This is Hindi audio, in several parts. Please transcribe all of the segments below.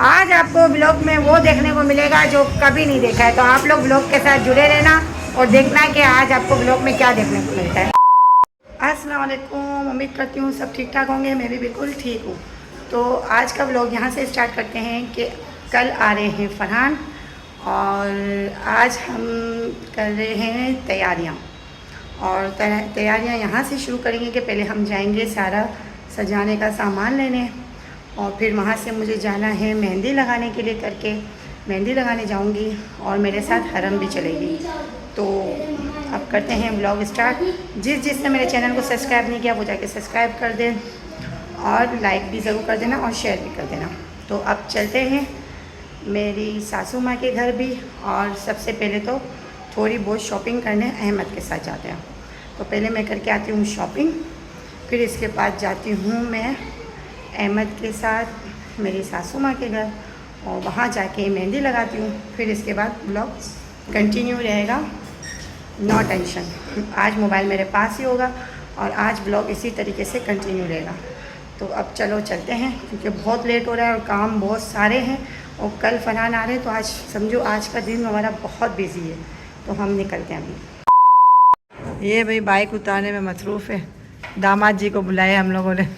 आज आपको ब्लॉग में वो देखने को मिलेगा जो कभी नहीं देखा है, तो आप लोग ब्लॉग के साथ जुड़े रहना और देखना कि आज आपको ब्लॉग में क्या देखने को मिलता है। अस्सलाम वालेकुम, उम्मीद करती हूँ सब ठीक ठाक होंगे, मैं भी बिल्कुल ठीक हूँ। तो आज का ब्लॉग यहाँ से स्टार्ट करते हैं कि कल आ रहे हैं फरहान और आज हम कर रहे हैं तैयारियाँ और तैयारियाँ यहाँ से शुरू करेंगे कि पहले हम जाएंगे सारा सजाने का सामान लेने और फिर वहाँ से मुझे जाना है मेहंदी लगाने के लिए, करके मेहंदी लगाने जाऊँगी और मेरे साथ हरम भी चलेगी। तो अब करते हैं ब्लॉग स्टार्ट। जिसने मेरे चैनल को सब्सक्राइब नहीं किया वो जाके सब्सक्राइब कर दें और लाइक भी ज़रूर कर देना और शेयर भी कर देना। तो अब चलते हैं मेरी सासू माँ के घर भी, और सबसे पहले तो थोड़ी बहुत शॉपिंग करने अहमद के साथ जाते हैं। तो पहले मैं करके आती हूँ शॉपिंग, फिर इसके बाद जाती हूँ मैं अहमद के साथ मेरी सासू माँ के घर और वहाँ जाके मेहंदी लगाती हूँ। फिर इसके बाद ब्लॉग कंटिन्यू रहेगा, नो टेंशन। आज मोबाइल मेरे पास ही होगा और आज ब्लॉग इसी तरीके से कंटिन्यू रहेगा। तो अब चलो चलते हैं क्योंकि बहुत लेट हो रहा है और काम बहुत सारे हैं और कल फरहान आ रहे हैं, तो आज समझो आज का दिन हमारा बहुत बिजी है। तो हम निकलते हैं अभी। ये भाई बाइक उतारने में मसरूफ़ है, दामाद जी को बुलाया हम लोगों ने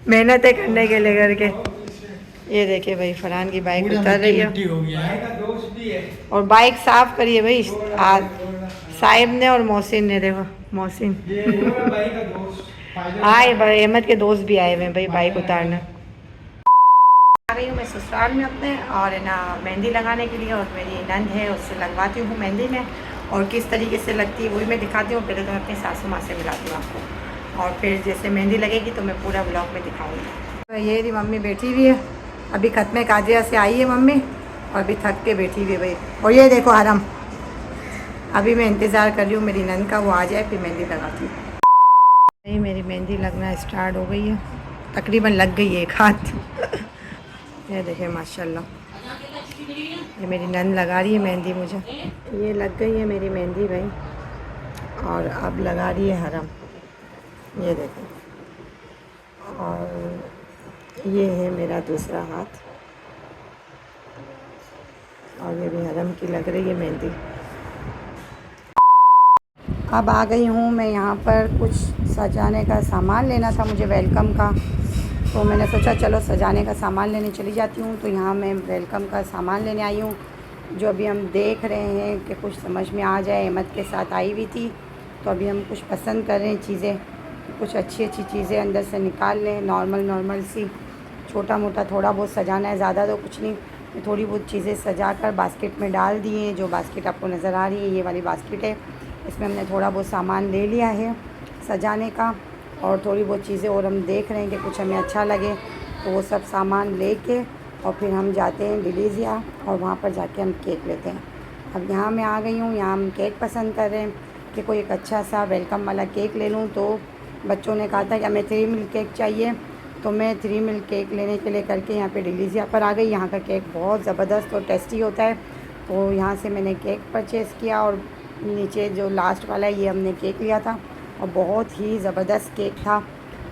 मेहनतें करने के लिए करके। ये देखिए भाई फरहान की बाइक उतर रही है और बाइक साफ़ करिए भाई आज साहिब ने और मोहसिन ने। देखो मोहसिन आए भाई, अहमद के दोस्त भी आए हुए हैं भाई बाइक उतारने। आ गई हूँ मैं ससुराल में अपने और ना मेहंदी लगाने के लिए, और मेरी नंद है उससे लगवाती हूँ मेहंदी में, और किस तरीके से लगती है वही मैं दिखाती हूँ। पहले तो मैं अपनी सासू माँ से मिलाती हूँ आपको और फिर जैसे मेहंदी लगेगी तो मैं पूरा ब्लॉग में दिखाऊँगी। तो ये रही मम्मी बैठी हुई है, अभी ख़त्म काजिया से आई है मम्मी और अभी थक के बैठी हुई है भाई। और ये देखो हरम, अभी मैं इंतज़ार कर रही हूँ मेरी नंद का, वो आ जाए फिर मेहंदी लगाती हूँ। नहीं मेरी मेहंदी लगना स्टार्ट हो गई है, तकरीबन लग गई है एक हाथ ये देखिए माशाल्लाह, ये मेरी नंद लगा रही है मेहंदी मुझे। ये लग गई है मेरी मेहंदी भाई और अब लगा रही है हरम, ये देखो। और ये है मेरा दूसरा हाथ और ये भी हरम की लग रही है मेहंदी। अब आ गई हूँ मैं यहाँ पर, कुछ सजाने का सामान लेना था मुझे वेलकम का, तो मैंने सोचा चलो सजाने का सामान लेने चली जाती हूँ। तो यहाँ मैं वेलकम का सामान लेने आई हूँ, जो अभी हम देख रहे हैं कि कुछ समझ में आ जाए। अहमद के साथ आई हुई थी तो अभी हम कुछ पसंद कर रहे हैं चीज़ें, कुछ अच्छी अच्छी चीज़ें अंदर से निकाल लें। नॉर्मल सी छोटा मोटा थोड़ा बहुत सजाना है, ज़्यादा तो कुछ नहीं। थोड़ी बहुत चीज़ें सजा कर बास्केट में डाल दी हैं, जो बास्केट आपको नज़र आ रही है ये वाली बास्केट है, इसमें हमने थोड़ा बहुत सामान ले लिया है सजाने का। और थोड़ी बहुत चीज़ें और हम देख रहे हैं कि कुछ हमें अच्छा लगे तो वो सब सामान लेके और फिर हम जाते हैं डिलीजिया और वहाँ पर जाके हम केक लेते हैं। अब यहाँ मैं आ गई हूँ, यहाँ हम केक पसंद कर रहे हैं कि कोई एक अच्छा सा वेलकम वाला केक ले लूँ। तो बच्चों ने कहा था कि हमें 3 मिल्क केक चाहिए, तो मैं 3 मिल्क केक लेने के लिए करके यहाँ पे डिलीजिया पर आ गई। यहाँ का केक बहुत ज़बरदस्त और टेस्टी होता है, तो यहाँ से मैंने केक परचेज़ किया और नीचे जो लास्ट वाला है ये हमने केक लिया था और बहुत ही ज़बरदस्त केक था।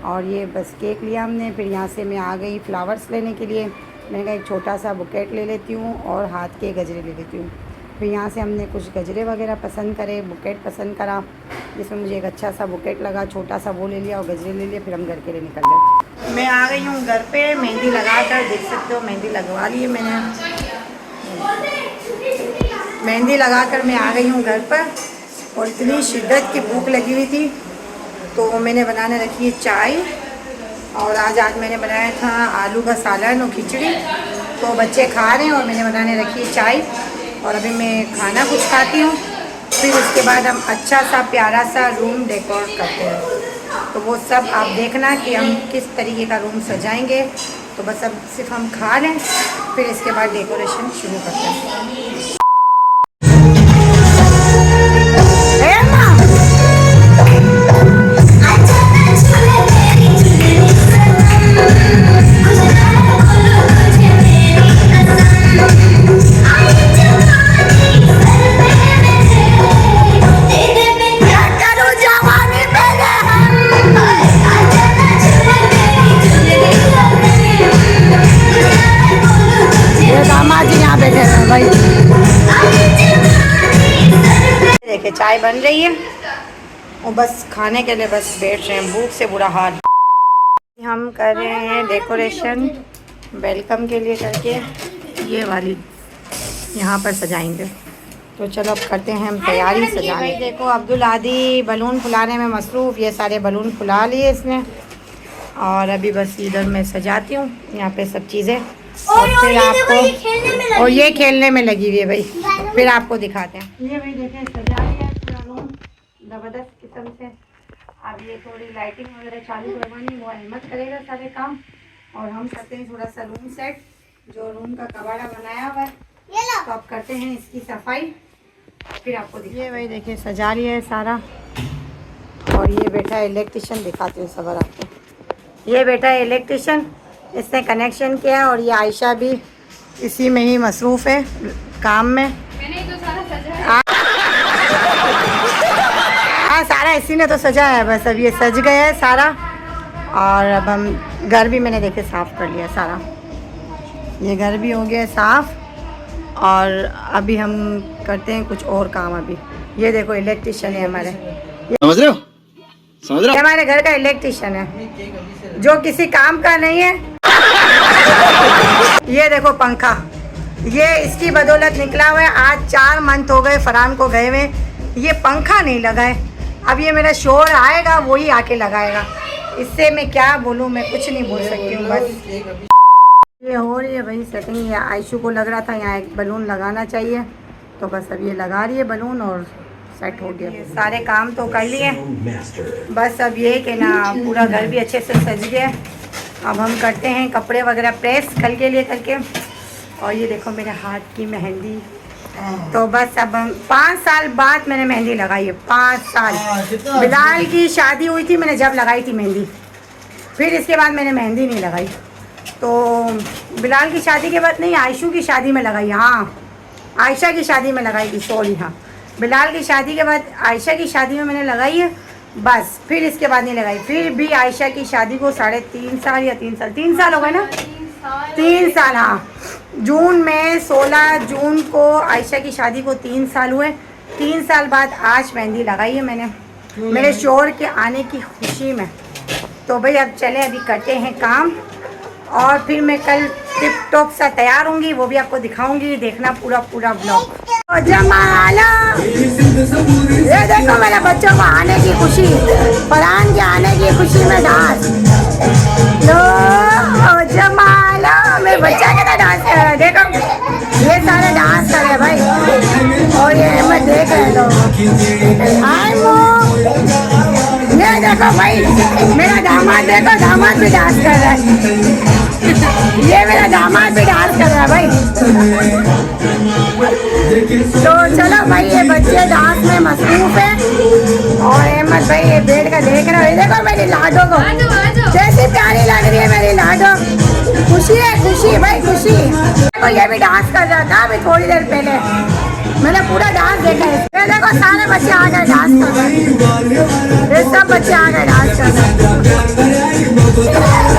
और ये बस केक लिया हमने, फिर यहाँ से मैं आ गई फ्लावर्स लेने के लिए। मैंने कहा एक छोटा सा बुकेट ले लेती हूँ और हाथ के गजरे ले लेती हूँ। फिर यहाँ से हमने कुछ गजरे वगैरह पसंद करे, बुकेट पसंद करा, जिसमें मुझे एक अच्छा सा बुकेट लगा, छोटा सा वो ले लिया और गजरे ले लिए। फिर हम घर के लिए निकल गए। मैं आ गई हूँ घर पे, मेहंदी लगा कर, देख सकते हो मेहंदी लगवा ली है मैंने। मेहंदी लगा कर मैं आ गई हूँ घर पर और इतनी शिद्दत की भूख लगी हुई थी तो मैंने बनाने रखी है चाय। और आज मैंने बनाया था आलू का सालन और खिचड़ी, तो बच्चे खा रहे हैं और मैंने बनाने रखी है चाय। और अभी मैं खाना कुछ खाती हूँ, फिर उसके बाद हम अच्छा सा प्यारा सा रूम डेकोर करते हैं। तो वो सब आप देखना कि हम किस तरीके का रूम सजाएंगे। तो बस अब सिर्फ हम खा लें, फिर इसके बाद डेकोरेशन शुरू करते हैं। बैठे हैं भाई। देखिए चाय बन रही है और बस खाने के लिए बस बैठ रहे हैं, भूख से बुरा हाल। हम कर रहे हैं डेकोरेशन वेलकम के लिए करके, ये वाली यहाँ पर सजाएंगे। तो चलो अब करते हैं हम तैयारी सजाने। देखो अब्दुल आदि बलून फुलाने में मसरूफ़, ये सारे बलून फुला लिए इसने और अभी बस इधर मैं सजाती हूँ यहाँ पे सब चीज़ें और फिर आपको, और ये खेलने में लगी हुई है भाई, फिर आपको दिखाते हैं। ये भाई देखें सजा लिया है पूरा रूम ज़बरदस्त किस्म से। अब ये थोड़ी लाइटिंग वगैरह चालू करवानी, वो अहमद करेगा सारे काम और हम करते हैं थोड़ा सा रूम सेट, जो रूम का कबाड़ा बनाया हुआ है। तो अब करते हैं इसकी सफाई, फिर आपको दिखाते हैं। ये भाई देखिए सजा लिया है सारा और ये बैठा है इलेक्ट्रिशियन, दिखाती हूँ सबर आपको। ये बेटा है इलेक्ट्रिशियन, इसने कनेक्शन किया और ये आयशा भी इसी में ही मसरूफ़ है काम में। मैंने तो सारा सजाया। हाँ सारा इसी ने तो सजा है, बस अब ये सज गया है सारा और अब हम घर भी मैंने देखे साफ़ कर लिया सारा, ये घर भी हो गया साफ़ और अभी हम करते हैं कुछ और काम। अभी ये देखो इलेक्ट्रिशियन है हमारे, समझ रहे हो? समझ रहे हो? हमारे घर का इलेक्ट्रिशियन है जो किसी काम का नहीं है। ये देखो पंखा, ये इसकी बदौलत निकला हुआ है। आज 4 मंथ हो गए फरहान को गए हुए, ये पंखा नहीं लगा है। अब ये मेरा शोर आएगा वही आके लगाएगा, इससे मैं क्या बोलूँ, मैं कुछ नहीं बोल सकती हूँ। बस ये हो रही है भाई सेटिंग। ये आयशू को लग रहा था यहाँ एक बलून लगाना चाहिए, तो बस अब ये लगा रही है बलून और सेट हो गया। सारे काम तो कर लिए, बस अब ये कि ना पूरा घर भी अच्छे से सज गया। अब हम करते हैं कपड़े वगैरह प्रेस कल के लिए करके। और ये देखो मेरे हाथ की मेहंदी, तो बस अब हम 5 साल बाद मैंने मेहंदी लगाई है। 5 साल, बिलाल की शादी हुई थी मैंने जब लगाई थी मेहंदी, फिर इसके बाद मैंने मेहंदी नहीं लगाई। तो बिलाल की शादी के बाद नहीं, आयशू की शादी में लगाई, हाँ आयशा की शादी में लगाई थी, सॉरी हाँ। बिलाल की शादी के बाद आयशा की शादी में मैंने लगाई है बस, फिर इसके बाद नहीं लगाई। फिर भी आयशा की शादी को 3.5 साल या 3 साल हो गए ना, 3 साल हाँ। जून में 16 जून को आयशा की शादी को 3 साल हुए। 3 साल बाद आज मेहंदी लगाई है मैंने, मेरे शोहर के आने की खुशी में। तो भाई अब चले अभी करते हैं काम और फिर मैं कल टिप टॉप सा तैयार होंगी, वो भी आपको दिखाऊंगी, देखना पूरा ब्लॉग। जमाला ये देखो मेरे बच्चों को आने की खुशी, फरहान के आने की खुशी में डांस। लो जमाला मेरे बच्चा के डांस कर रहा है, देखो ये सारे डांस कर रहे हैं भाई और ये मैं देख रहे लोग। ये देखो भाई मेरा दामाद, देखो दामाद भी डांस कर रहा है। ये मेरा दामाद भी डांस कर रहा है भाई। तो चलो भाई ये बच्चे डांस में मसरूफ है और अहमद भाई ये बैठ कर देख रहे हो। देखो मेरी लाडो को कैसी प्यारी लग रही है मेरी लाडो। खुशी है खुशी भाई खुशी। देखो ये भी डांस कर रहा था अभी थोड़ी देर पहले, मैंने पूरा डांस देखा है। ये देखो सारे बच्चे आ गए डांस कर रहे हैं, ये सब बच्चे आ गए डांस कर रहे हैं,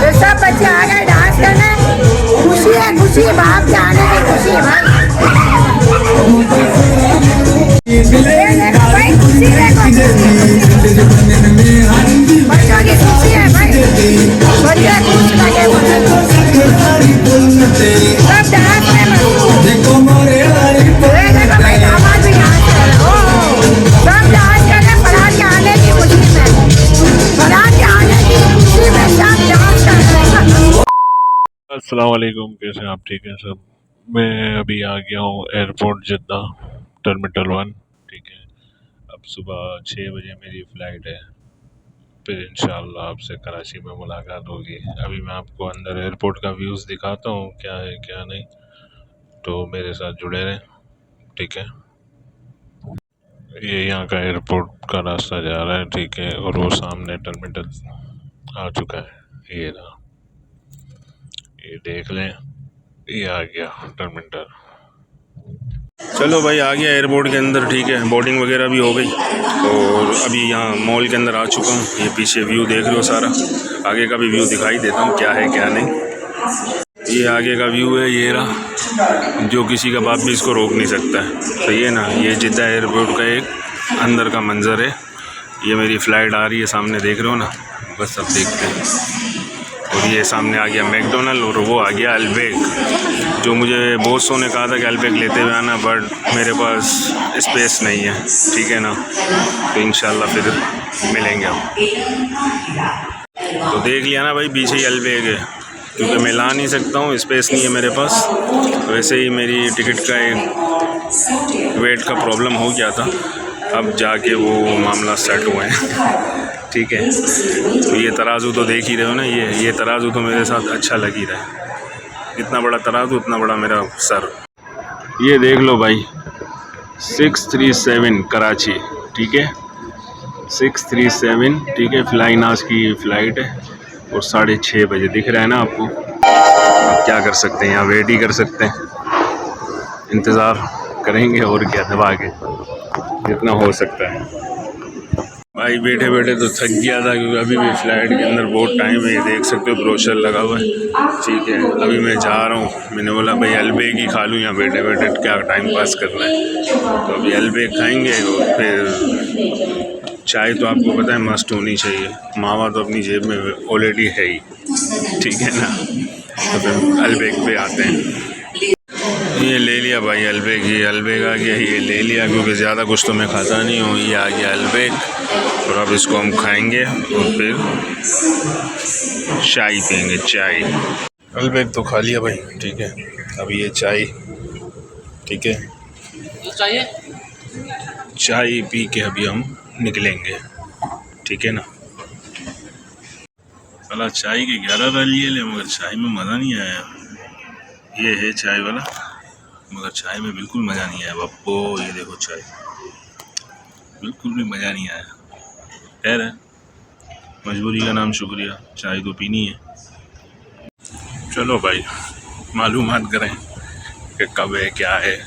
ये सब बच्चे आ गए डांस करने। खुशी है खुशी, बाप के आने की खुशी है भाई। ये देखो भाई खुशी है, बच्चों की खुशी है भाई, बच्चे खुश लगे हुए सब डांस में मशहूर। ये देखो भाई दामाद भी डांस कर रहे हो, सब डांस कर रहे फरहान के आने की खुशी में, फरहान के आने की खुशी में सब डांस कर रहे हैं। अस्सलाम वालेकुम, कैसे हैं आप? ठीक है सब। मैं अभी आ गया हूँ एयरपोर्ट जिद्दा टर्मिनल 1, ठीक है। अब सुबह 6 बजे मेरी फ़्लाइट है, फिर इंशाल्लाह आपसे कराची में मुलाकात होगी। अभी मैं आपको अंदर एयरपोर्ट का व्यूज़ दिखाता हूँ क्या है क्या नहीं, तो मेरे साथ जुड़े रहें, ठीक है। ये यहाँ का एयरपोर्ट का रास्ता जा रहा है, ठीक है, और वो सामने टर्मिनल आ चुका है, ये रहा, ये देख लें, ये आ गया टर्मिनल। चलो भाई आ गया एयरपोर्ट के अंदर, ठीक है, बोर्डिंग वगैरह भी हो गई और अभी यहाँ मॉल के अंदर आ चुका हूँ। ये पीछे व्यू देख लो सारा, आगे का भी व्यू दिखाई देता हूँ क्या है क्या नहीं। ये आगे का व्यू है, ये रहा, जो किसी का बाप भी इसको रोक नहीं सकता है। सही है ना। ये जिद्दा एयरपोर्ट का एक अंदर का मंज़र है। ये मेरी फ़्लाइट आ रही है, सामने देख रहे हो ना। बस अब देखते हैं। और ये सामने आ गया मैकडोनल्ड और वो आ गया अल्बेक, जो मुझे बोसों ने कहा था कि अल्बेक लेते हुए आना, बट मेरे पास स्पेस नहीं है। ठीक है ना। तो इंशाल्लाह फिर मिलेंगे हम। तो देख लिया ना भाई, पीछे ही अल्बेक है, क्योंकि मैं ला नहीं सकता हूँ, स्पेस नहीं है मेरे पास। वैसे ही मेरी टिकट का एक वेट का प्रॉब्लम हो गया था, अब जाके वो मामला सेट हुए हैं। ठीक है। तो ये तराजू तो देख ही रहे हो ना, ये तराजू तो मेरे साथ अच्छा लग ही रहा है। इतना बड़ा तराजू, उतना बड़ा मेरा सर। ये देख लो भाई, 637 कराची। ठीक है, 637। ठीक है, फ्लाइनास की फ़्लाइट है और 6:30 बजे दिख रहा है ना आपको। अब क्या कर सकते हैं, यहाँ वेट ही कर सकते हैं, इंतज़ार करेंगे और क्या, दबा के जितना हो सकता है। भाई बैठे बैठे तो थक गया था, क्योंकि अभी भी फ़्लाइट के अंदर बहुत टाइम है। देख सकते हो ब्रोशर लगा हुआ है। ठीक है, अभी मैं जा रहा हूँ। मैंने बोला भाई अल्बेक ही खा लूँ, यहाँ बैठे बैठे क्या टाइम पास करना है। तो अभी अल्बेक खाएंगे और फिर चाय तो आपको पता है मस्ट होनी चाहिए। मावा तो अपनी जेब में ऑलरेडी है ही। ठीक है ना। तो फिर अल्बेक पे आते हैं। ये ले लिया भाई अल्बेक, ये अल्बेक आ गया, ये ले लिया, क्योंकि ज़्यादा कुछ तो मैं खाता नहीं हूँ। ये आ गया अल्बेक और अब इसको हम खाएंगे और फिर चाय पियेंगे। चाय, अल्बेक तो खा लिया भाई। ठीक है, अब ये चाय। ठीक है, चाय पी के अभी हम निकलेंगे। ठीक है ना। साला चाय के 11 लिए ले, मगर चाय में मज़ा नहीं आया। ये है चाय वाला, मगर चाय में बिल्कुल मज़ा नहीं आया बापो। ये देखो चाय, बिल्कुल भी मज़ा नहीं आया। खैर है, मजबूरी का नाम शुक्रिया, चाय तो पीनी है। चलो भाई, मालूमात करें कि कब है क्या है।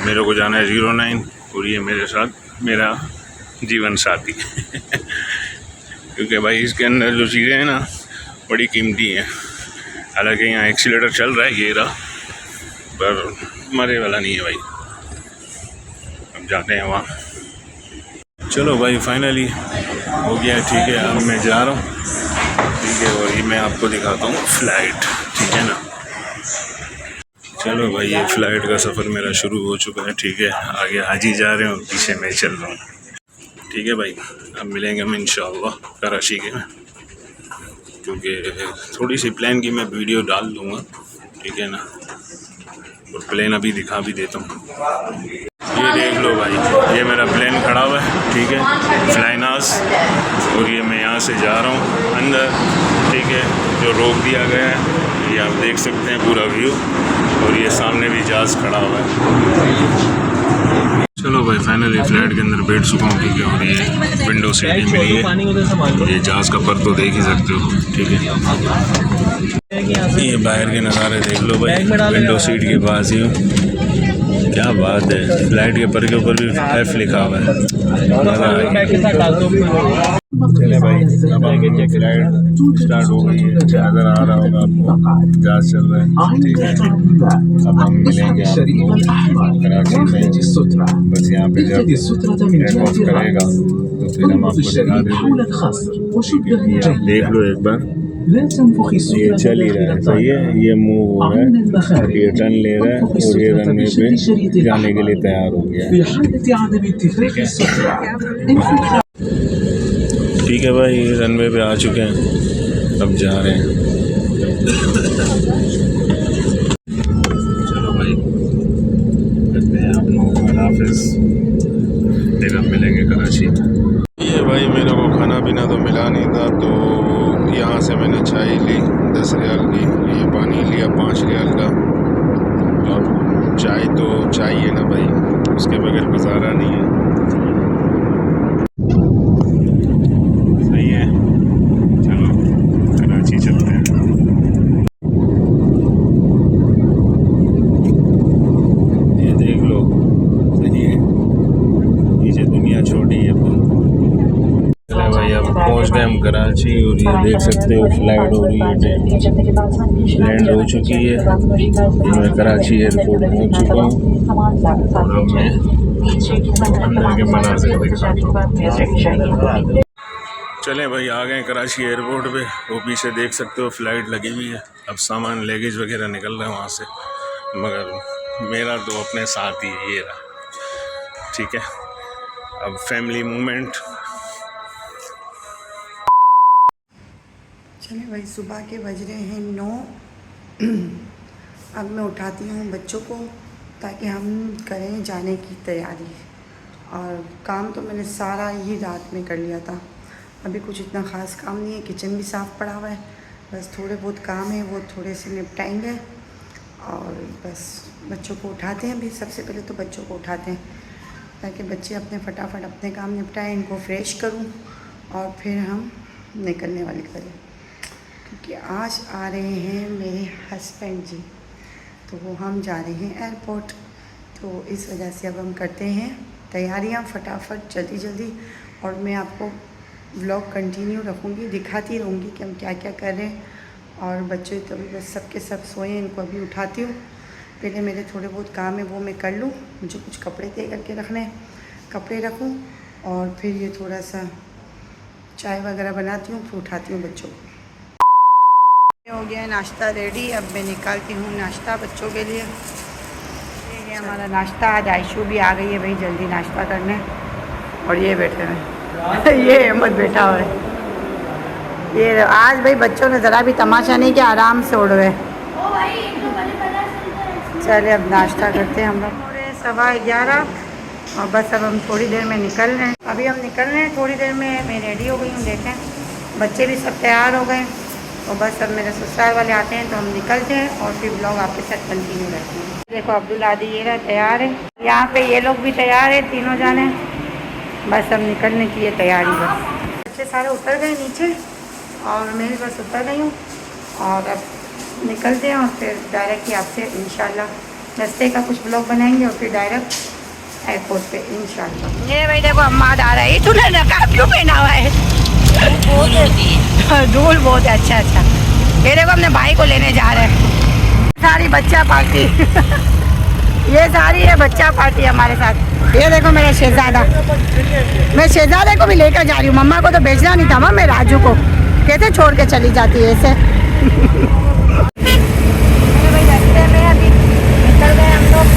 मेरे को जाना है 09 और ये मेरे साथ मेरा जीवन साथी। क्योंकि भाई इसके अंदर जो चीज़ें हैं ना बड़ी कीमती हैं। हालांकि यहाँ एक्सीलेटर चल रहा है, ये रहा, पर मरे वाला नहीं है भाई। अब जाते हैं वहाँ। चलो भाई, फाइनली हो गया। ठीक है, अब मैं जा रहा हूँ। ठीक है, और ये मैं आपको दिखाता हूँ फ़्लाइट। ठीक है ना। चलो भाई, ये फ़्लाइट का सफ़र मेरा शुरू हो चुका है। ठीक है, आगे हाजी जा रहे हैं और पीछे मैं चल रहा हूँ। ठीक है भाई, अब मिलेंगे हम इंशाअल्लाह कराची के, क्योंकि थोड़ी सी प्लान की मैं वीडियो डाल दूँगा। ठीक है ना। और प्लेन अभी दिखा भी देता हूँ। ये देख लो भाई, ये मेरा प्लेन खड़ा हुआ है। ठीक है, फ्लाइनास, और ये मैं यहाँ से जा रहा हूँ अंदर। ठीक है, जो रोक दिया गया है ये आप देख सकते हैं पूरा व्यू, और ये सामने भी जहाज़ खड़ा हुआ है। चलो भाई, फाइनली फ़्लाइट के अंदर बैठ चुका हूँ। ठीक है, और ये विंडो सीट ही मिली है। ये जहाज़ का पर तो देख ही सकते हो। ठीक है, ये बाहर के नज़ारे देख लो भाई, विंडो सीट के पास ही हूँ। क्या बात है, फ्लाइट के पर के ऊपर भी F लिखा हुआ है। चले भाई, अब फ्लाइट स्टार्ट हो गई है। नज़र आ रहा होगा आपको, जहाज़ चल रहा है। ठीक है, अब हम मिलेंगे आपको कराची में। बस यहाँ पे जब टेक ऑफ करेगा तो फिर हम आपको दिखा देंगे। आप देख लो एक बार, ये चल ही रहा है। सही है, ये मूव हो रहा है, ये टर्न ले रहा है और ये रनवे पे जाने के लिए तैयार हो गया है। ठीक है भाई, रनवे पे आ चुके हैं, अब जा रहे हैं। चलो भाई, करते हैं आप लोगों को हाफिज़, फिर हम मिलेंगे कराची में। ये भाई, मेरे को खाना पीना तो मिला नहीं था, तो यहाँ से मैंने चाय ली 10 रियाल की, ये पानी लिया 5 रियाल का। अब चाय तो चाहिए ना भाई, उसके बगैर गुजारा नहीं है। सही है, चलो कराची चलते हैं। ये देख लो, सही है, नीचे दुनिया छोटी है। चले भाई, अब पहुँच गए हम कराची और ये देख सकते हो फ्लाइट हो रही है, लैंड हो चुकी है। मैं कराची एयरपोर्ट पहुंच चुका हूँ और अब मैं अंदर के मनाज़िर दिखाता हूँ। चलें भाई, आ गए कराची एयरपोर्ट पे। वो पीछे देख सकते हो फ्लाइट लगी हुई है। अब सामान लगेज वगैरह निकल रहा है वहाँ से, मगर मेरा तो अपने साथ ही ये रहा। ठीक है, अब फैमिली मूवमेंट। चले भाई, सुबह के बज रहे हैं 9। अब मैं उठाती हूँ बच्चों को ताकि हम करें जाने की तैयारी। और काम तो मैंने सारा ही रात में कर लिया था। अभी कुछ इतना ख़ास काम नहीं है, किचन भी साफ़ पड़ा हुआ है। बस थोड़े बहुत काम है, वो थोड़े से निपटाएंगे और बस बच्चों को उठाते हैं। अभी सबसे पहले तो बच्चों को उठाते हैं ताकि बच्चे अपने फटाफट अपने काम निपटाएं, इनको फ्रेश करूं और फिर हम निकलने वाले करें, क्योंकि आज आ रहे हैं मेरे हस्बैंड जी, तो वो हम जा रहे हैं एयरपोर्ट। तो इस वजह से अब हम करते हैं तैयारियां फटाफट जल्दी जल्दी, और मैं आपको व्लॉग कंटिन्यू रखूँगी, दिखाती रहूँगी कि हम क्या क्या कर रहे हैं। और बच्चे तो अभी बस सबके सब सोए हैं, इनको अभी उठाती हूँ। पहले मेरे थोड़े बहुत काम है वो मैं कर लूँ, मुझे कुछ कपड़े तय करके रखने हैं, कपड़े रखूँ और फिर ये थोड़ा सा चाय वगैरह बनाती हूँ, फिर उठाती हूँ बच्चों को। हो गया नाश्ता रेडी, अब मैं निकालती हूँ नाश्ता बच्चों के लिए। ये है हमारा नाश्ता। आज आयशू भी आ गई है भाई जल्दी नाश्ता करने, और ये बैठे हैं ये अहमद बैठा हुआ है। ये आज भाई बच्चों ने ज़रा भी तमाशा नहीं किया, आराम से उड़ गए। चले अब नाश्ता करते हैं हम लोग। 11:15 और बस अब हम थोड़ी देर में निकल रहे हैं। अभी हम निकल रहे हैं, थोड़ी देर में मैं रेडी हो गई हूँ। देखें बच्चे भी सब तैयार हो गए, और बस अब मेरे ससुराल वाले आते हैं तो हम निकलते हैं और फिर ब्लॉग आपके साथ कंटिन्यू रहते हैं। देखो अब्दुल आदि ये रहा तैयार है, यहाँ पे ये लोग भी तैयार है, तीनों जाने। बस अब निकलने की ये तैयारी। बस बच्चे सारे उतर गए नीचे और मैं भी बस उतर गई हूँ, और अब निकलते हैं और फिर डायरेक्ट ही आपसे इंशाल्लाह रास्ते का कुछ ब्लॉग बनाएंगे और फिर डायरेक्ट एयरपोर्ट पे इंशाल्लाह। ये भाई देखो अम्माद आ रहा है। तूने नकाब क्यों पहना हुआ है? धूल बहुत है। अच्छा अच्छा, ये देखो अपने भाई को लेने जा रहे हैं। सारी बच्चा पार्टी ये सारी है बच्चा पार्टी हमारे साथ। ये देखो मेरा शहजादा, मैं शहजादे को भी लेकर जा रही हूँ। मम्मा को तो भेजना नहीं था, मैं राजू को कैसे छोड़ के चली जाती है ऐसे। भाई रास्ते में अभी निकल गए हम लोग,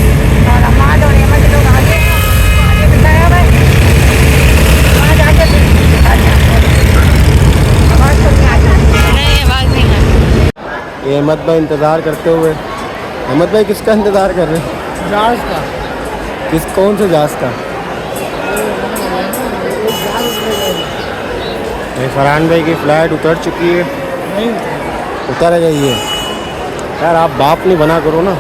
और अम्माद और अहमद लोग आगे बिताया हुआ है। वहाँ जाके आवाज़ तो नहीं आ रही, आवाज़ नहीं आ रही। अहमद भाई इंतज़ार करते हुए। अहमद भाई किसका इंतज़ार कर रहे हैं? जहाज का। किस कौन से जहाज़ का? फरहान भाई की फ़्लाइट उतर चुकी है। नहीं उतर गई है यार, आप बाप नहीं बना करो ना।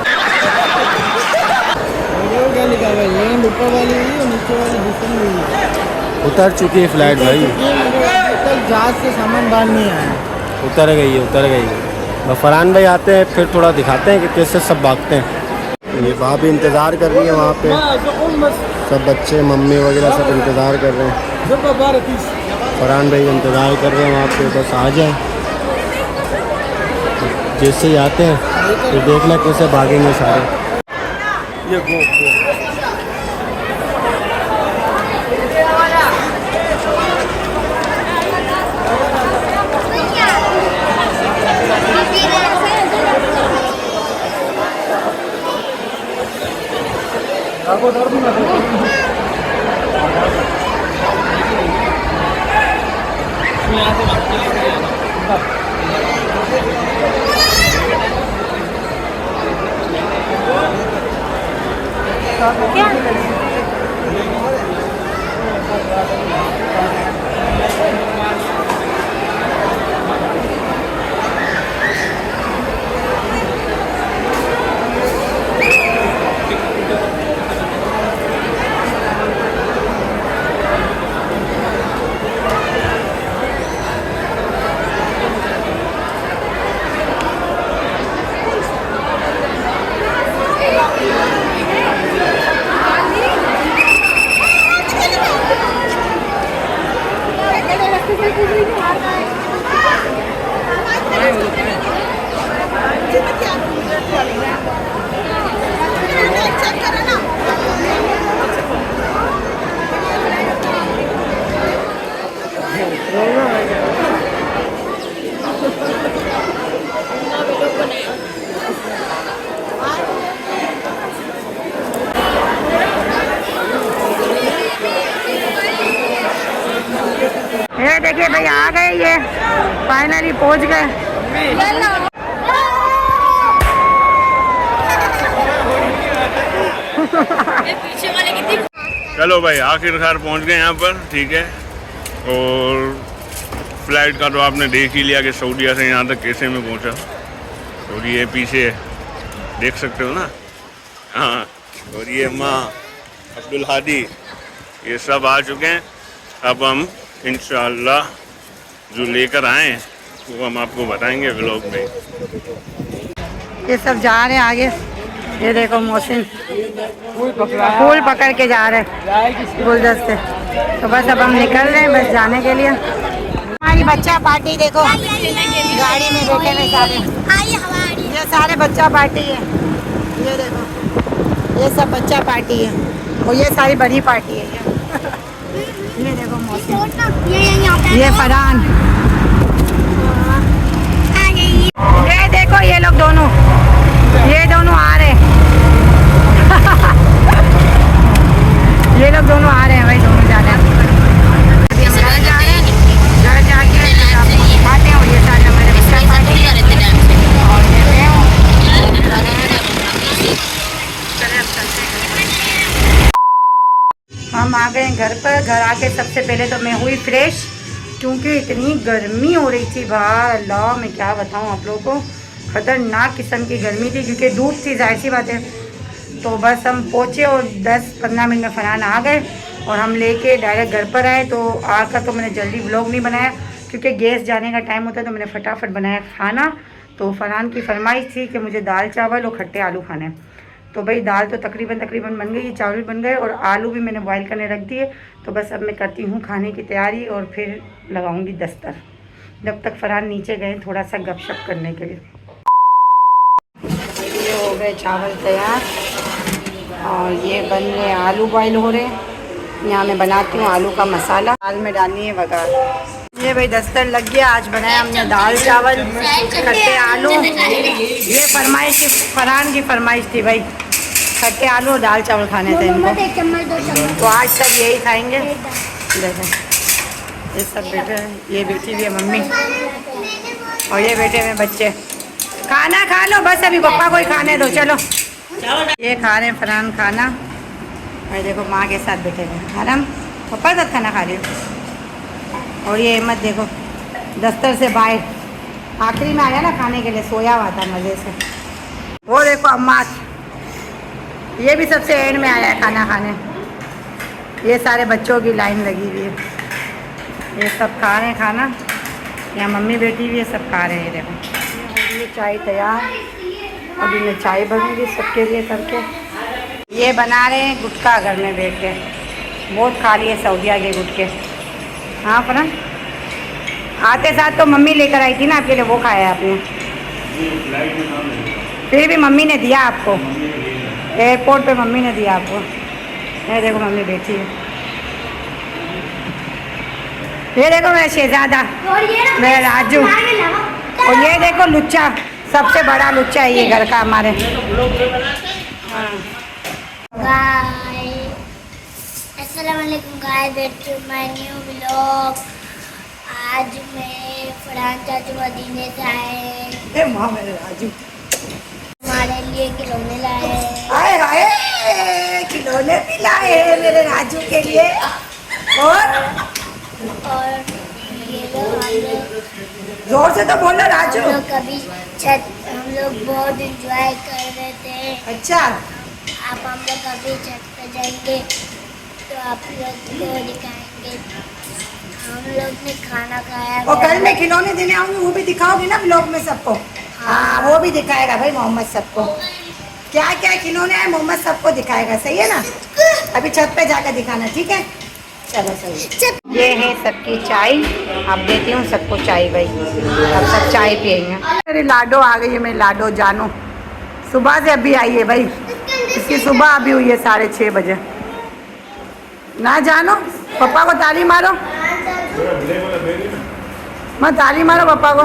क्या लिखा हुआ है? ये ऊपर वाली हुई और नीचे वाली दूसरी हुई। उतर चुकी है फ़्लाइट भाई। जहाज से सामान बाहर नहीं आया। उतर गई है, उतर गई है। बस फरहान भाई आते हैं फिर थोड़ा दिखाते हैं कि कैसे सब भागते हैं। ये भाभी इंतज़ार कर रही है वहाँ पे, सब बच्चे मम्मी वगैरह सब इंतज़ार कर रहे हैं। फरहान भाई इंतज़ार कर रहे हैं वहाँ पे, बस आ जाए। जैसे ही आते हैं तो देखना कैसे भागेंगे सारे। ये गो देखिए भाई आ गए ये, फाइनली पहुंच गए। चलो भाई आखिरकार पहुंच गए यहाँ पर, ठीक है। और फ्लाइट का तो आपने देख ही लिया कि सऊदीया से यहाँ तक कैसे में पहुंचा। और ये पीछे देख सकते हो ना, हाँ। और ये माँ अब्दुल हादी, ये सब आ चुके हैं। अब हम इंशाअल्लाह जो लेकर आए वो हम आपको बताएंगे व्लॉग में। ये सब जा रहे हैं आगे। ये देखो मोहसिन फूल पकड़ के जा रहे हैं गुलदस्ते। तो बस अब हम निकल रहे हैं बस जाने के लिए। हमारी बच्चा पार्टी देखो, गाड़ी में बैठे हुए सारे, ये सारे बच्चा पार्टी है। ये देखो ये सब बच्चा पार्टी है और ये सारी बड़ी पार्टी है। ये देखो मोहसिन, ये फरहान, ये देखो ये लोग दोनों, ये दोनों आ रहे हैं। ये लोग दोनों आ रहे हैं भाई, दोनों जा रहे हैं। अभी हम घर जा रहे हैं, घर जाके आपको दिखाते हैं। और ये सारे हमारे बच्चा पार्टी है और ये मैं हूँ। चले अब चलते हैं। हम आ गए घर पर। घर आके सबसे पहले तो मैं हुई फ्रेश, क्योंकि इतनी गर्मी हो रही थी बाहर, अल्लाह मैं क्या बताऊँ आप लोगों को, ख़तरनाक किस्म की गर्मी थी। क्योंकि धूप थी, जाहिर सी बात है। तो बस हम पहुँचे और 10-15 मिनट में फरहान आ गए और हम लेके डायरेक्ट घर पर आए। तो आकर तो मैंने जल्दी व्लॉग नहीं बनाया क्योंकि गैस जाने का टाइम होता है। तो मैंने फटाफट बनाया खाना। तो फरहान की फरमाइश थी कि मुझे दाल चावल और खट्टे आलू खाने हैं। तो भाई दाल तो तकरीबन बन गई, चावल बन गए और आलू भी मैंने बॉईल करने रख दिए। तो बस अब मैं करती हूँ खाने की तैयारी और फिर लगाऊंगी दस्तर, जब तक फरहान नीचे गए थोड़ा सा गपशप करने के लिए। ये हो गए चावल तैयार और ये बन रहे आलू बॉईल हो रहे हैं। यहाँ मैं बनाती हूँ आलू का मसाला, दाल में डालनी है वघार। ये भाई दस्तर लग गया। आज बनाया हमने दाल चावल खट्टे आलू। ये फरमाइश फरहान की फरमाइश थी भाई, खट्टे आलू और दाल चावल खाने थे इनको। तो आज सब यही खाएंगे। देखो ये सब बैठे हैं, ये बैठी हुई है मम्मी और ये बैठे हुए बच्चे। खाना खा लो बस, अभी पप्पा को ही खाने दो। चलो ये खा रहे हैं फरहान खाना। और देखो माँ के साथ बैठे हैं आराम, पप्पा के साथ खाना खा रही हो। और ये अहमद देखो दफ्तर से बाहर आखिरी में आया ना खाने के लिए, सोया हुआ था मज़े से। वो देखो अम्मा, ये भी सबसे एंड में आया है खाना खाने। ये सारे बच्चों की लाइन लगी हुई है, ये सब खा रहे हैं खाना। यहाँ मम्मी बैठी हुई है, सब खा रहे हैं। ये देखो ये चाय तैयार, अभी मैं चाय बनूँगी सबके लिए करके। ये बना रहे हैं गुटखा घर में बैठ के, बहुत खा लिए सऊदीया के गुटके। हाँ फरहान, आते साथ तो मम्मी लेकर आई थी ना आपके लिए, वो खाया आपने। फिर भी मम्मी ने दिया आपको, एयरपोर्ट पे मम्मी ने दिया आपको। ये देखो मम्मी बैठी है। ये देखो मेरा शहजादा, मेरा राजू। और ये देखो लुच्चा, सबसे बड़ा लुच्चा है ये घर का हमारे। अस्सलामुअलैकुम guys, welcome to my new vlog. आज मैं फरहान चाचू मदीने से आए हैं। माँ मेरे राजू हमारे लिए खिलौने लाए हैं। आए हाय, खिलौने भी लाए हैं मेरे राजू के लिए। और ये लोग हम लोग जोर से तो बोलो राजू। हम लोग कभी छत, हम लोग बहुत इंजॉय कर रहे थे। अच्छा, आप हम लोग कभी छत पे जाएंगे तो आप लोग को दिखाएंगे। हम लोग ने खाना खाया। और कल मैं खिलौने देने आऊंगी, वो भी दिखाओगी ना ब्लॉग में सबको। हाँ वो भी दिखाएगा भाई मोहम्मद सबको, क्या क्या खिलौने हैं मोहम्मद सबको दिखाएगा। सही है ना, अभी छत पे जाकर दिखाना, ठीक है। चलो सही। ये है सबकी चाय, अब देती हूँ सबको चाय भाई, अब सब चाय पियेंगे। मेरी लाडो आ गई है, मेरी लाडो जानो सुबह से अभी आई है भाई, इसकी सुबह अभी हुई है 6:30 बजे। ना जानो, पापा को ताली मारो, मैं ताली मारो पापा को।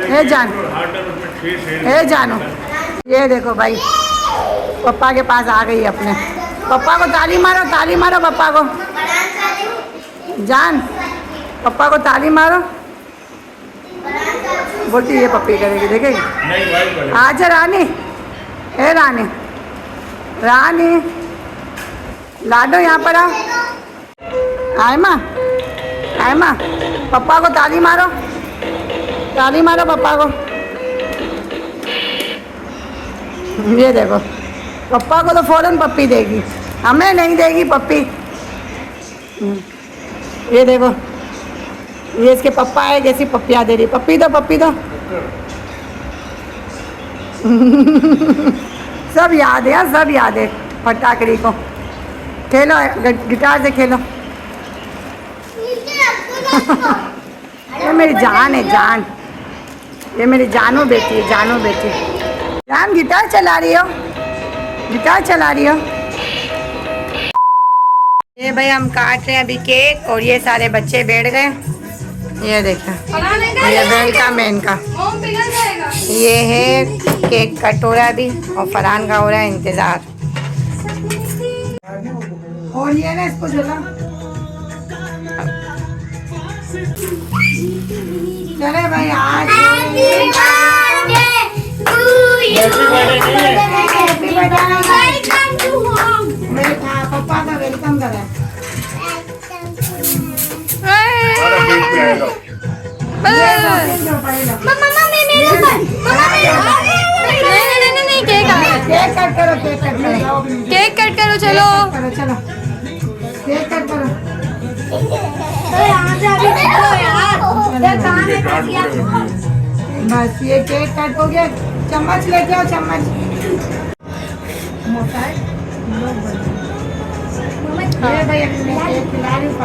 हे जान, हे जानो, ये देखो भाई पापा के पास आ गई अपने। पापा को ताली मारो, ताली मारो पापा को। जान पप्पा को ताली मारो। बोलती ये पप्पी करेगी, देखेगी। आजा रानी, ए रानी, रानी लाडो यहाँ पर आओ। आए माँ, पप्पा को ताली मारो, ताली मारो पप्पा को। ये देखो, पप्पा को तो फौरन पप्पी देगी, हमें नहीं देगी पप्पी। ये देखो, ये इसके पप्पा है, जैसी पप्पियाँ दे रही। पप्पी दो, पप्पी दो। सब याद है, सब याद है फटाकड़ी को। खेलो, गिटार से खेलो। ये मेरी जान है, जान। ये मेरी जानू बेटी है, जानू बेटी। जान गिटार चला रही हो, गिटार चला रही हो। ये भाई हम काट रहे हैं अभी केक, और ये सारे बच्चे बैठ गए। ये देखें, ये वेलकम है इनका। ये है केक कट हो रहा है अभी, और फरहान का हो रहा है इंतजार। और ये ना इसको जला। चले भाई आज मेरे पापा का वेलकम करें। केक कट करो, केक कट करो, केक कट करो। चलो चलो केक कट करो। बस ये केक कट हो गया। चम्मच लेके आओ, चम्मच। मोटा है ये भाई, मैं केक खिला रही हूँ।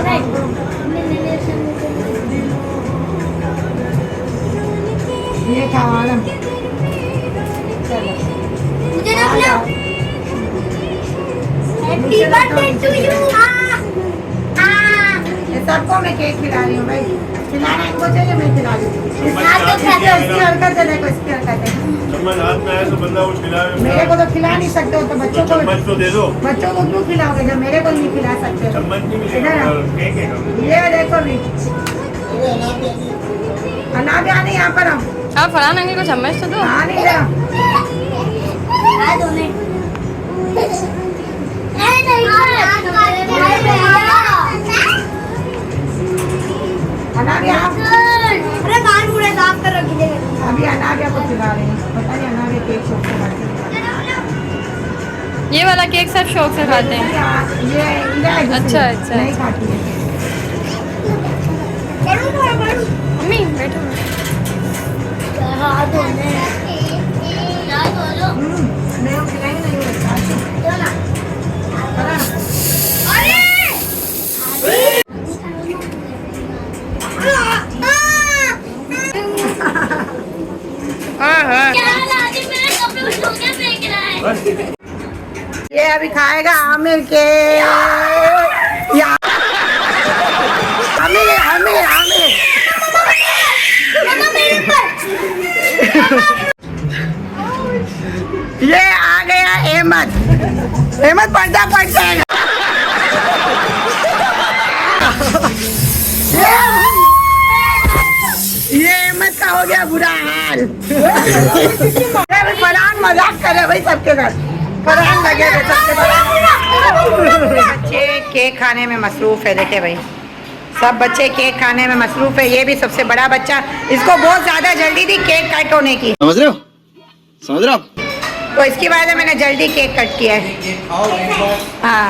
ये खाओ आलम। चलो हैप्पी बर्थडे टू यू। ये सबको मैं केक खिला रही हूँ भाई। खिलाना इनको चाहिए, मैं खिला रही हूँ। इसकी हरकत है, देखो इसकी हरकत है। हाथ में आए तो बंदा कुछ खिलाए। मेरे को तो खिला नहीं सकते हो, तो बच्चों को चम्मच तो दे दो। बच्चों को क्यों खिलाओगे जब मेरे को नहीं खिला सकते? चम्मच नहीं मिलेगा। ये देखो भी, अनाब आने यहाँ पर हम। आप फरहान अंकल को चम्मच तो दो। हाँ नहीं रहा। अनाबिया, अरे कान पूरे साफ कर रखी है। अभी अनाबिया को खिला रहे हैं। पता नहीं अनाबिया केक शौक से खाती है। ये वाला केक सब शौक से खाते हैं। ये इंडिया है दूसरी, अच्छा, अच्छा, नहीं अच्छा। खाती है। मम्मी बैठो। मैं वो खिलाई नहीं हूँ। ये अभी खाएगा आमिर के। आमिर आमिर आमिर। ये आ गया अहमद। अहमद पर्दा पड़ जाएगा। ये अहमद का हो गया बुरा हाल। फरहान मजाक करे भाई सबके साथ। फरहान लगे हुए सबके साथ। बच्चे केक खाने में मसरूफ है। देखे भाई, सब बच्चे केक खाने में मसरूफ है। ये भी सबसे बड़ा बच्चा, इसको बहुत ज्यादा जल्दी थी केक कट होने की। समझ रहे हो, समझ रहे हो आप? तो इसकी वजह से मैंने जल्दी केक कट किया है। हाँ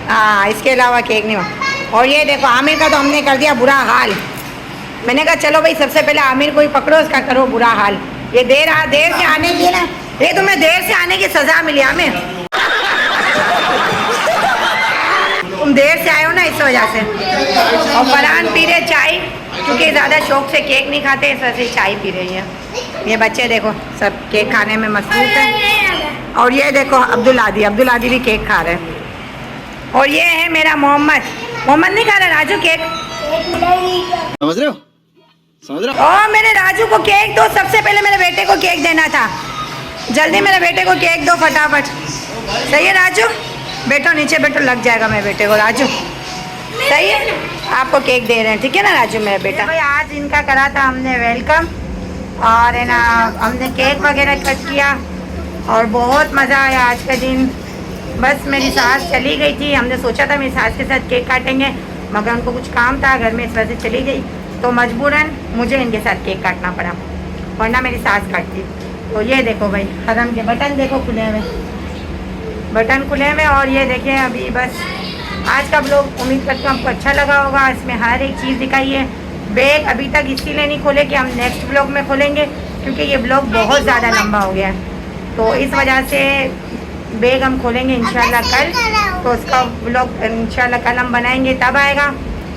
हाँ, इसके अलावा केक नहीं हुआ। और ये देखो आमिर का तो हमने कर दिया बुरा हाल। मैंने कहा चलो भाई सबसे पहले आमिर को ही पकड़ो, इसका करो बुरा हाल। ये देर से आने की ना, ये तुम्हें देर से आने की सजा मिली आमिर। तुम देर से आए हो ना, इस वजह से। और फरहान पी रहे चाय, क्योंकि ज़्यादा शौक से केक नहीं खाते, इस वजह से चाय पी रही है। ये बच्चे देखो सब केक खाने में मसरूफ हैं। और ये देखो अब्दुल आदि भी केक खा रहे हैं। और ये है मेरा मोहम्मद नहीं खा रहा राजू केक। समझ रहे हो, समझ रहे हो? ओ मेरे राजू को केक दो। सबसे पहले मेरे बेटे को केक देना था। जल्दी मेरे बेटे को केक दो फटाफट। सही है राजू, बैठो नीचे बैठो, लग जाएगा मेरे बेटे को। राजू सही है, आपको केक दे रहे हैं, ठीक है ना राजू मेरा बेटा। भाई आज इनका करा था हमने वेलकम, और है ना हमने केक वगैरह कट किया और बहुत मज़ा आया आज का दिन। बस मेरी सास चली गई थी, हमने सोचा था मेरी सास के साथ केक काटेंगे, मगर उनको कुछ काम था घर में, इस वजह से चली गई, तो मजबूरन मुझे इनके साथ केक काटना पड़ा, वरना मेरी सास काटती। तो ये देखो भाई हरम के बटन देखो खुले हुए, बटन खुले में। और ये देखें अभी बस आज का ब्लॉग उम्मीद करती हूँ आपको अच्छा लगा होगा। इसमें हर एक चीज़ दिखाई है। बैग अभी तक इसीलिए नहीं खोले कि हम नेक्स्ट ब्लॉग में खोलेंगे, क्योंकि ये ब्लॉग बहुत ज़्यादा लंबा हो गया है, तो इस वजह से बैग हम खोलेंगे इंशाल्लाह कल। तो उसका ब्लॉग इंशाल्लाह कल हम बनाएंगे, तब आएगा।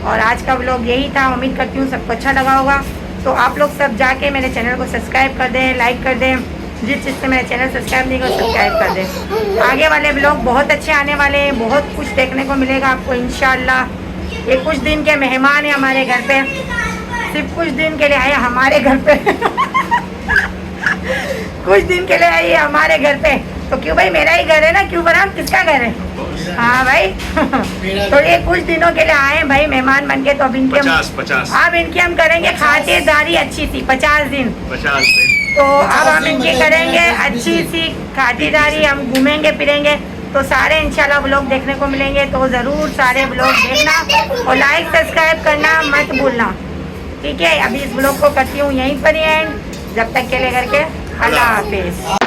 और आज का ब्लॉग यही था, उम्मीद करती हूँ सबको अच्छा लगा होगा। तो आप लोग सब जाके मेरे चैनल को सब्सक्राइब कर दें, लाइक कर दें, जिस चीज़ से मेरा चैनल सब्सक्राइब नहीं कर सब्सक्राइब कर दें। आगे वाले ब्लॉग बहुत अच्छे आने वाले हैं, बहुत कुछ देखने को मिलेगा आपको इंशाल्लाह। ये कुछ दिन के मेहमान हैं हमारे घर पे, सिर्फ कुछ दिन के लिए आए हमारे घर पे कुछ दिन के लिए आइए हमारे घर पे। तो क्यों भाई, मेरा ही घर है ना, क्यों फरहान किसका घर है? हाँ भाई तो ये कुछ दिनों के लिए आए भाई मेहमान बन के, तो अब इनके 50 अब इनकी हम करेंगे खातिरदारी अच्छी सी 50 दिन। 50 दिन। तो अब हम इनकी करेंगे अच्छी सी खातिरदारी, हम घूमेंगे फिरेंगे, तो सारे इंशाल्लाह ब्लॉग देखने को मिलेंगे। तो ज़रूर सारे ब्लॉग देखना और लाइक सब्सक्राइब करना मत भूलना, ठीक है। अभी इस ब्लॉग को करती हूँ यहीं पर ही एंड, जब तक के लिए करके अल्लाह हाफिज़।